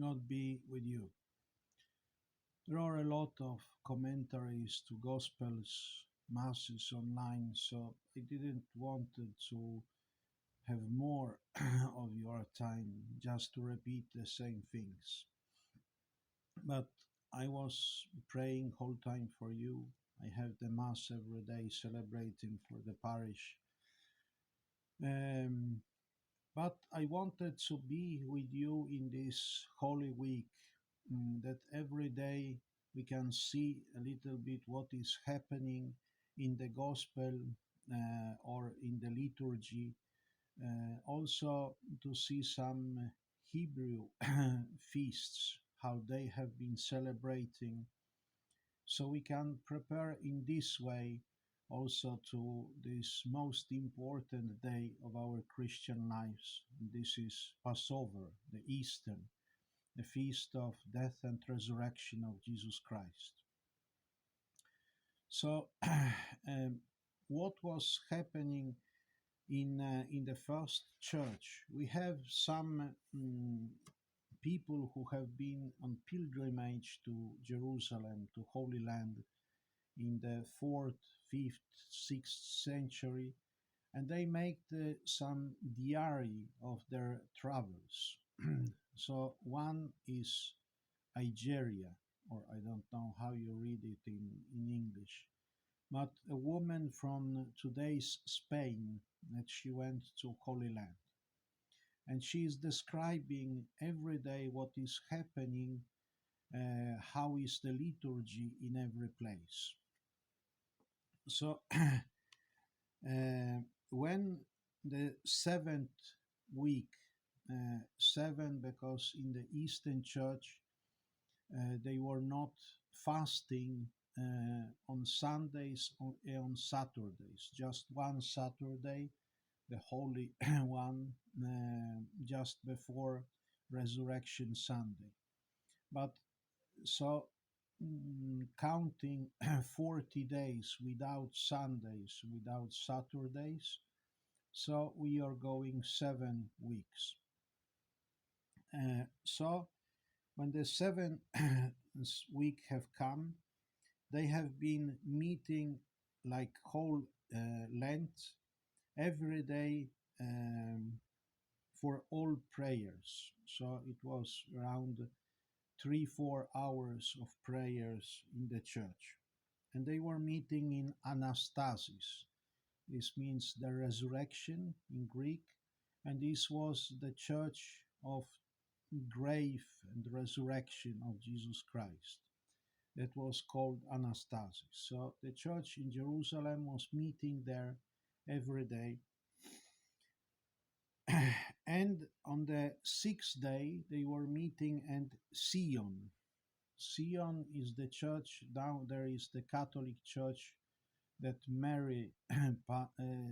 God be with you. There are a lot of commentaries to Gospels, Masses online, so I didn't want to have more of your time just to repeat the same things. But I was praying whole time for you. I have the Mass every day celebrating for the parish. Um, but I wanted to be with you in this Holy Week, that every day we can see a little bit what is happening in the Gospel or in the liturgy. Also, to see some Hebrew feasts, how they have been celebrating, so we can prepare in this way also to this most important day of our Christian lives. This is Passover, the Easter, the feast of death and resurrection of Jesus Christ. So, what was happening in the first church? We have some people who have been on pilgrimage to Jerusalem, to Holy Land, in the fourth, fifth, sixth century, and they make some diary of their travels. So one is Igeria, or I don't know how you read it in English, but a woman from today's Spain that she went to Holy Land. And she is describing every day what is happening, how is the liturgy in every place. So when the seventh week, seven because in the Eastern Church they were not fasting on Sundays or on Saturdays, just one Saturday, the Holy One, just before Resurrection Sunday. But so counting 40 days without Sundays, without Saturdays, so we are going 7 weeks. So when the seventh week have come, they have been meeting like whole Lent every day for all prayers. So it was around 3-4 hours of prayers in the church. And they were meeting in Anastasis. This means the resurrection in Greek. And this was the church of grave and resurrection of Jesus Christ. That was called Anastasis. So the church in Jerusalem was meeting there every day. And on the sixth day, they were meeting at Sion. Sion is the church, down there is the Catholic Church that Mary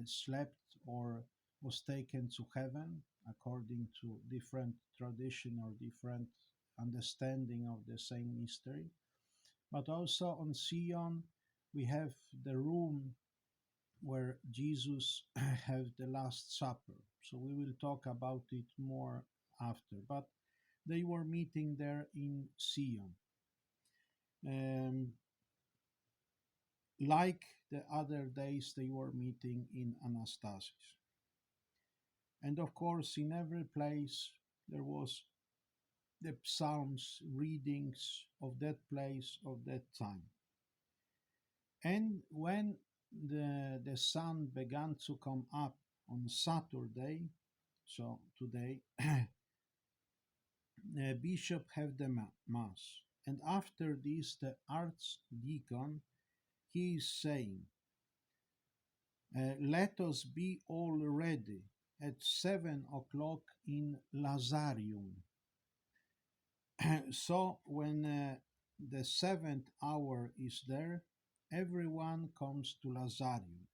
slept or was taken to heaven according to different tradition or different understanding of the same mystery. But also on Sion, we have the room where Jesus had the Last Supper. So we will talk about it more after. But they were meeting there in Sion. Um, like the other days, they were meeting in Anastasis. And of course, in every place, there was the Psalms readings of that place of that time. And when the sun began to come up on Saturday, so today, the bishop had the mass. And after this, the archdeacon, he is saying, let us be all ready at 7 o'clock in Lazarium. So when the seventh hour is there, everyone comes to Lazarium.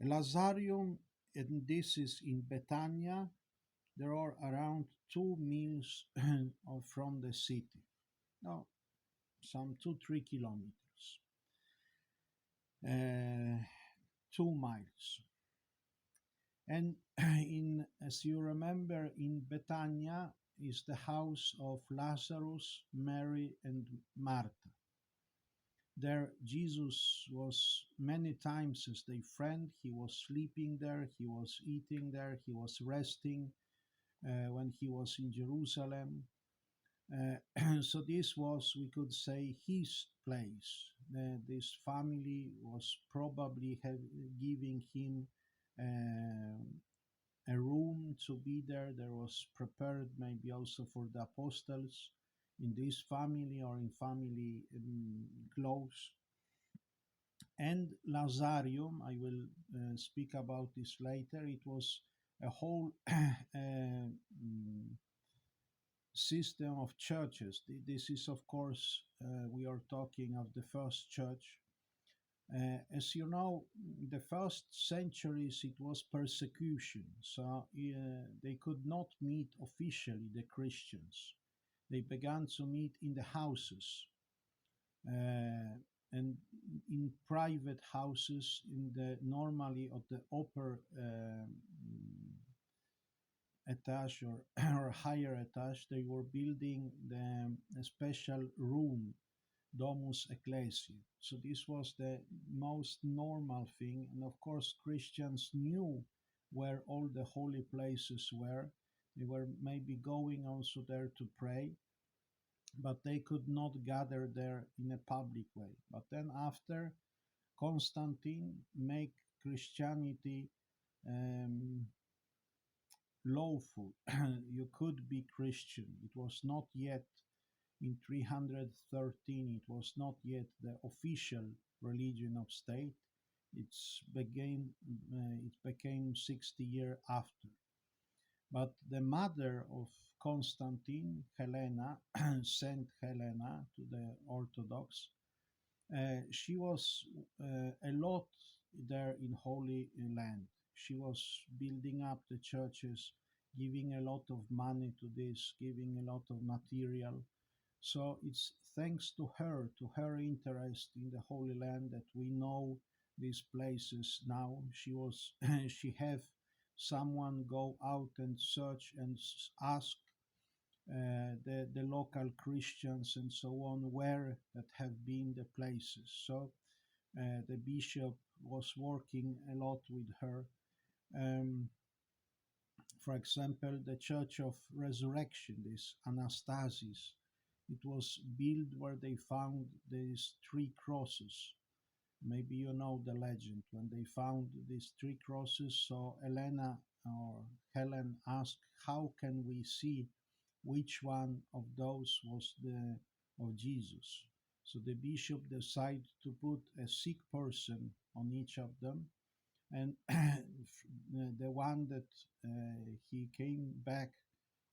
Lazarium, and this is in Betania, there are around 2 miles from the city. No, some 2-3 kilometers. 2 miles. And as you remember, in Betania, is the house of Lazarus, Mary, and Martha. There, Jesus was many times as their friend. He was sleeping there, he was eating there, he was resting when he was in Jerusalem. So this was, we could say, his place. This family was probably giving him uh, a room to be there. There was prepared maybe also for the apostles in this family or in family close. And Lazarium, I will speak about this later. It was a whole system of churches. This is, of course, we are talking of the first church. As you know, the first centuries it was persecution, so they could not meet officially, the Christians. They began to meet in the houses and in private houses in the normally of the upper etage or, or higher etage. They were building the a special room, Domus Ecclesiae. So this was the most normal thing. And of course, Christians knew where all the holy places were. They were maybe going also there to pray, but they could not gather there in a public way. But then after Constantine make Christianity um, lawful, you could be Christian. It was not yet in 313, it was not yet the official religion of state. It became 60 years after. But the mother of Constantine, Helena, Saint Helena to the Orthodox, she was a lot there in Holy Land. She was building up the churches, giving a lot of money to this, giving a lot of material. So it's thanks to her interest in the Holy Land, that we know these places now. She was, she have someone go out and search and ask the local Christians and so on where that have been the places. So the bishop was working a lot with her. Um, for example, the Church of Resurrection, this Anastasis, it was built where they found these three crosses. Maybe you know the legend. When they found these three crosses, so Elena or Helen asked, "How can we see which one of those was the of Jesus?" So the bishop decided to put a sick person on each of them, and the one that he came back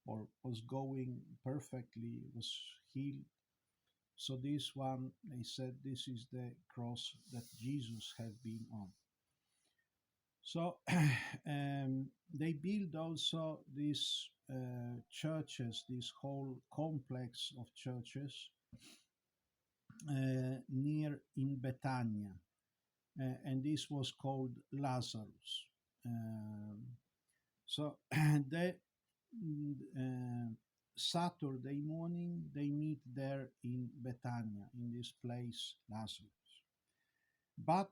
or was going perfectly was healed. So this one, they said, this is the cross that Jesus had been on. So they built also these churches, this whole complex of churches near in Bethania, and this was called Lazarus. Um, so they Saturday morning they meet there in Bethania in this place Lazarus. But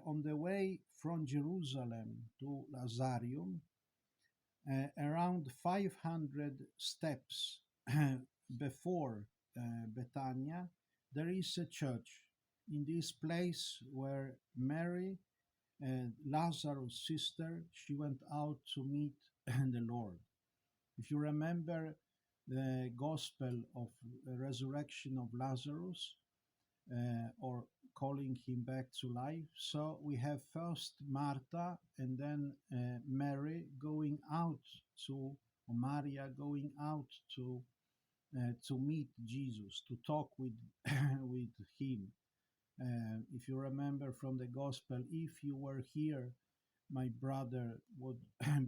on the way from Jerusalem to Lazarium, around 500 steps before Bethania, there is a church. In this place where Mary, Lazarus' sister, she went out to meet the Lord. If you remember the gospel of the resurrection of Lazarus, or calling him back to life. So we have first Martha and then Mary going out to, or Maria going out to meet Jesus, to talk with with him. If you remember from the gospel, if you were here, my brother would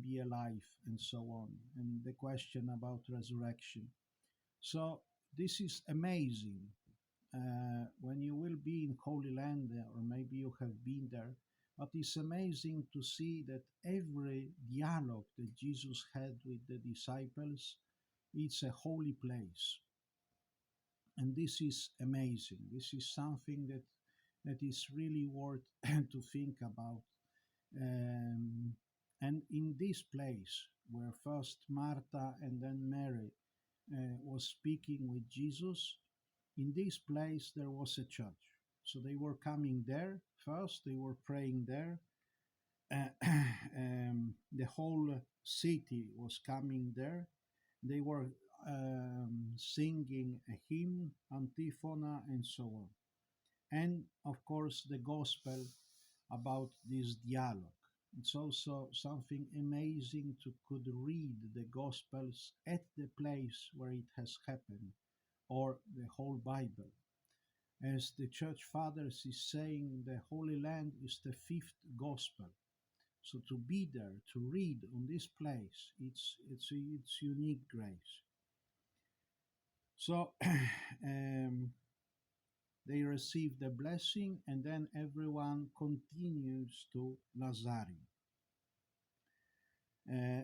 be alive, and so on. And the question about resurrection. So this is amazing when you will be in Holy Land, or maybe you have been there. But it's amazing to see that every dialogue that Jesus had with the disciples, It's a holy place, and this is amazing. This is something that is really worth to think about. Um, and in this place, where first Martha and then Mary was speaking with Jesus, in this place there was a church. So they were coming there first, they were praying there. The whole city was coming there. They were singing a hymn, antiphona, and so on. And of course, the gospel about this dialogue. It's also something amazing to could read the gospels at the place where it has happened, or the whole Bible. As the church fathers is saying, the Holy Land is the fifth gospel. So to be there, to read on this place, it's unique grace. So they receive the blessing, and then everyone continues to Lazarium.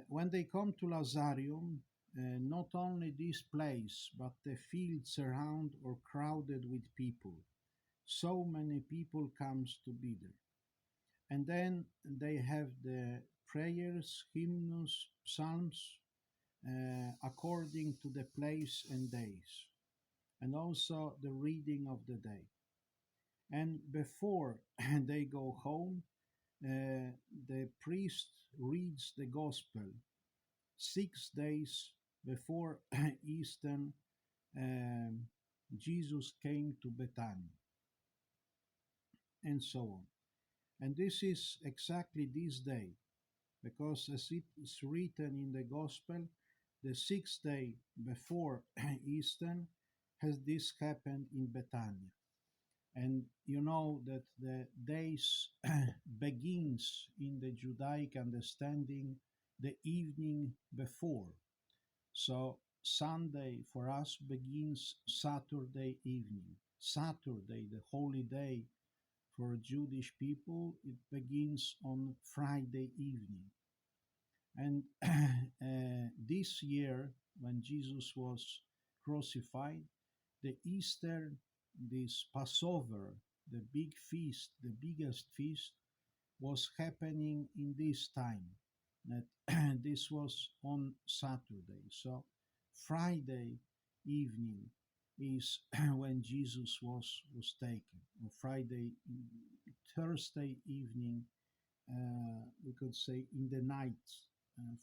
When they come to Lazarium, not only this place, but the fields around are crowded with people. So many people comes to be there. And then they have the prayers, hymns, psalms, according to the place and days, and also the reading of the day. And before they go home, the priest reads the gospel 6 days before Easter. um, Jesus came to Bethany, and so on. And this is exactly this day, because as it is written in the gospel, the 6th day before Easter has this happened in Bethany. And you know that the days begins in the Judaic understanding the evening before. So Sunday for us begins Saturday evening. Saturday, the holy day for Jewish people, it begins on Friday evening. And this year, when Jesus was crucified, the Easter, this Passover, the big feast, the biggest feast, was happening in this time. That this was on Saturday. So Friday evening is when Jesus was taken. Or Thursday evening, we could say in the night.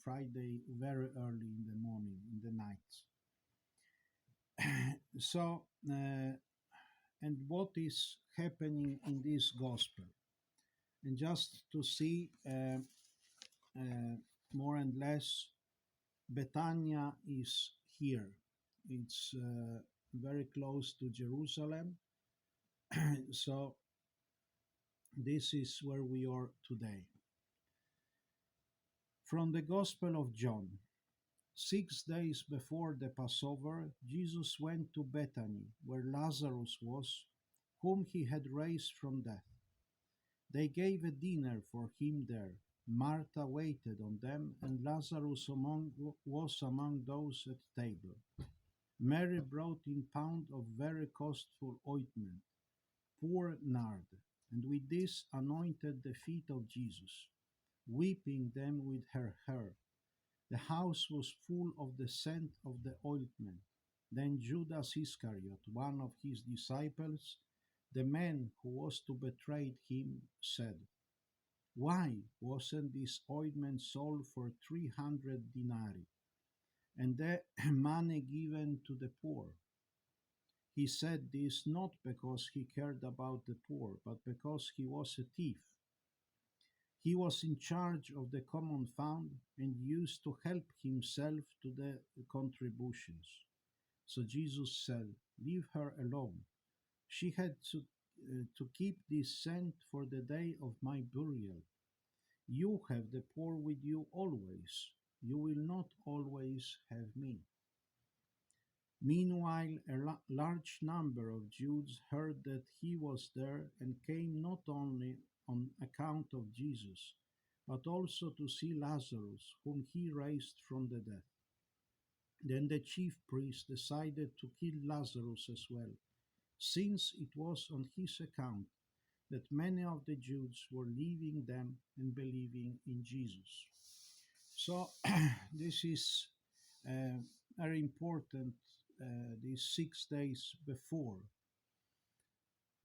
Friday very early in the morning, in the night. So, and what is happening in this gospel? And just to see more and less, Betania is here. It's very close to Jerusalem. So, this is where we are today. From the Gospel of John. 6 days before the Passover, Jesus went to Bethany, where Lazarus was, whom he had raised from death. They gave a dinner for him there. Martha waited on them, and Lazarus was among those at table. Mary brought in pound of very costful ointment, pure nard, and with this anointed the feet of Jesus, wiping them with her hair. The house was full of the scent of the ointment. Then Judas Iscariot, one of his disciples, the man who was to betray him, said, "Why wasn't this ointment sold for 300 denarii, and the money given to the poor?" He said this not because he cared about the poor, but because he was a thief. He was in charge of the common fund and used to help himself to the contributions. So Jesus said, "Leave her alone. She had to keep this scent for the day of my burial. You have the poor with you always. You will not always have me." Meanwhile, a large number of Jews heard that he was there and came not only on account of Jesus, but also to see Lazarus, whom he raised from the dead. Then the chief priest decided to kill Lazarus as well, since it was on his account that many of the Jews were leaving them and believing in Jesus. So, this is uh, very important, these 6 days before.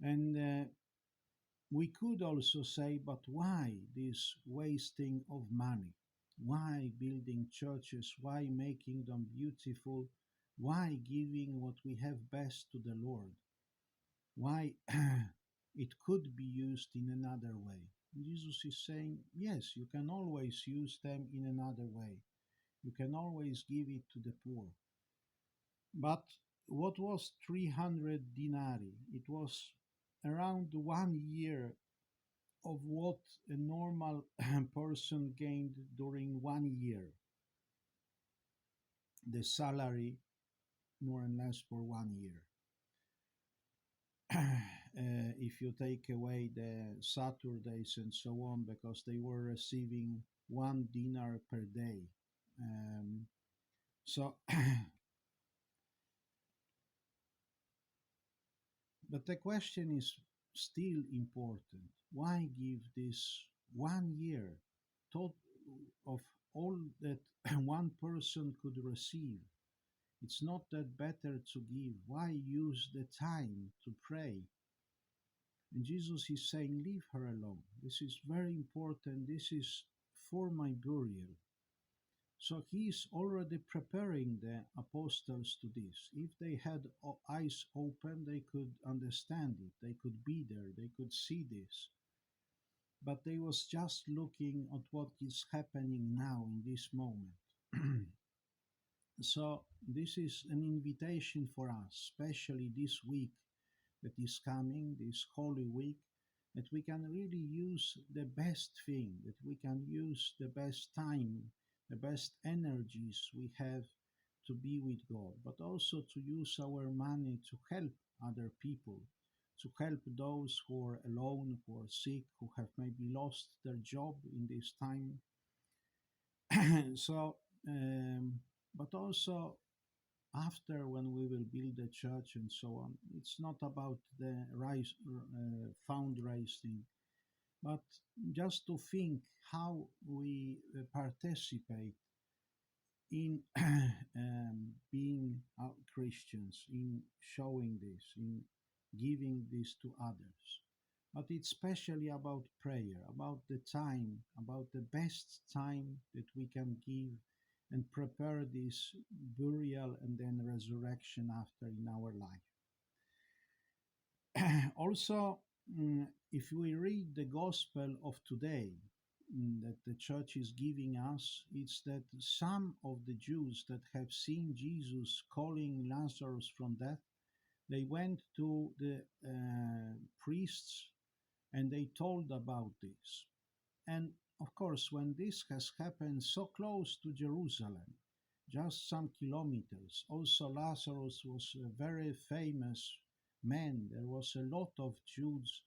And we could also say, but why this wasting of money? Why building churches? Why making them beautiful? Why giving what we have best to the Lord? Why it could be used in another way? Jesus is saying, yes, you can always use them in another way. You can always give it to the poor. But what was 300 denarii? It was around 1 year of what a normal person gained during 1 year, the salary more or less for 1 year. If you take away the Saturdays and so on, because they were receiving 1 dinar per day. So, but the question is still important. Why give this 1 year tot- of all that one person could receive? It's not that better to give. Why use the time to pray? And Jesus is saying, leave her alone. This is very important. This is for my burial. So he is already preparing the apostles to this. If they had eyes open, they could understand it. They could be there. They could see this. But they was just looking at what is happening now in this moment. So this is an invitation for us, especially this week that is coming, this Holy Week, that we can really use the best thing, that we can use the best time, the best energies we have to be with God, but also to use our money to help other people, to help those who are alone, who are sick, who have maybe lost their job in this time. So, but also after when we will build a church and so on, it's not about the fundraising, but just to think how we participate in being Christians, in showing this, in giving this to others. But it's especially about prayer, about the time, about the best time that we can give and prepare this burial and then resurrection after in our life. Also, if we read the gospel of today, that the church is giving us, it's that some of the Jews that have seen Jesus calling Lazarus from death, they went to the priests and they told about this. And of course, when this has happened so close to Jerusalem, just some kilometers, also Lazarus was a very famous man. There was a lot of Jews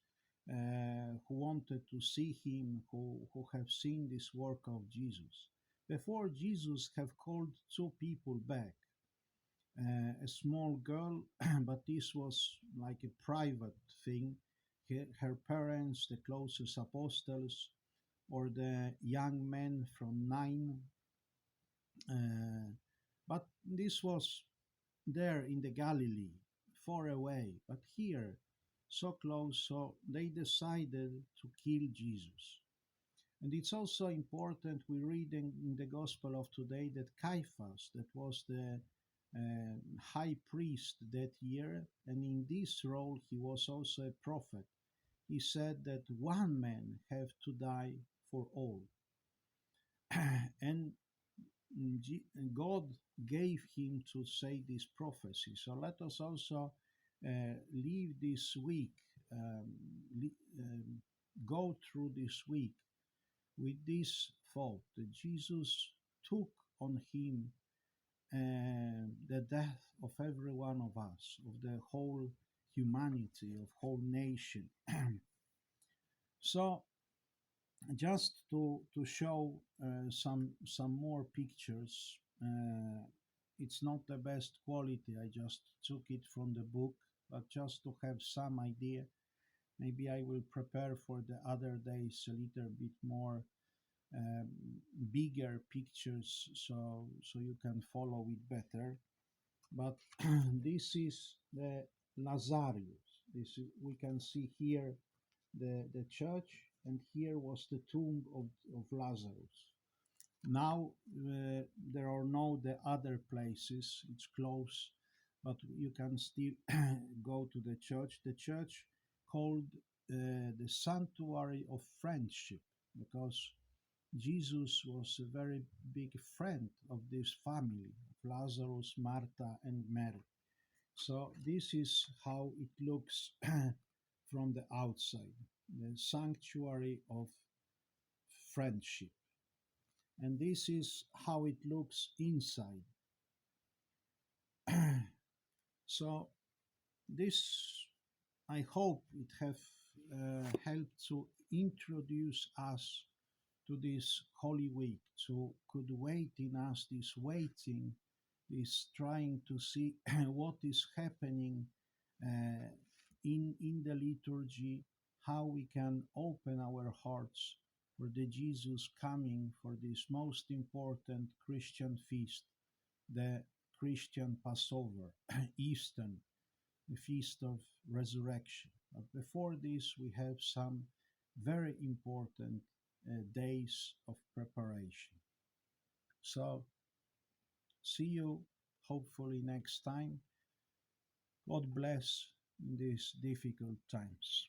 who wanted to see him, who have seen this work of Jesus. Before Jesus have called two people back, a small girl, but this was like a private thing. Her parents, the closest apostles, or the young men from nine. Uh, but this was there in the Galilee, far away. But here, so close, so they decided to kill Jesus. And it's also important, we read in the Gospel of today that Caiaphas, that was the high priest that year, and in this role he was also a prophet. He said that one man have to die for all. And God gave him to say this prophecy. So let us also leave this week, um, go through this week with this thought that Jesus took on him the death of every one of us, of the whole humanity, of whole nation. So just to show some more pictures, it's not the best quality. I just took it from the book, but just to have some idea. Maybe I will prepare for the other days a little bit more um, bigger pictures, so you can follow it better. But this is the Lazarus. We can see here the church, and here was the tomb of Lazarus. Now there are no the other places. It's close, but you can still go to the church. The church called the Sanctuary of Friendship, because Jesus was a very big friend of this family, of Lazarus, Martha, and Mary. So this is how it looks from the outside, the sanctuary of friendship. And this is how it looks inside. So this, I hope it have helped to introduce us to this Holy Week, to could wait in us this waiting, this trying to see what is happening uh, in the liturgy, how we can open our hearts for the Jesus coming for this most important Christian feast, the Christian Passover, Easter, the Feast of Resurrection. But before this, we have some very important days of preparation. So, see you hopefully next time. God bless in these difficult times.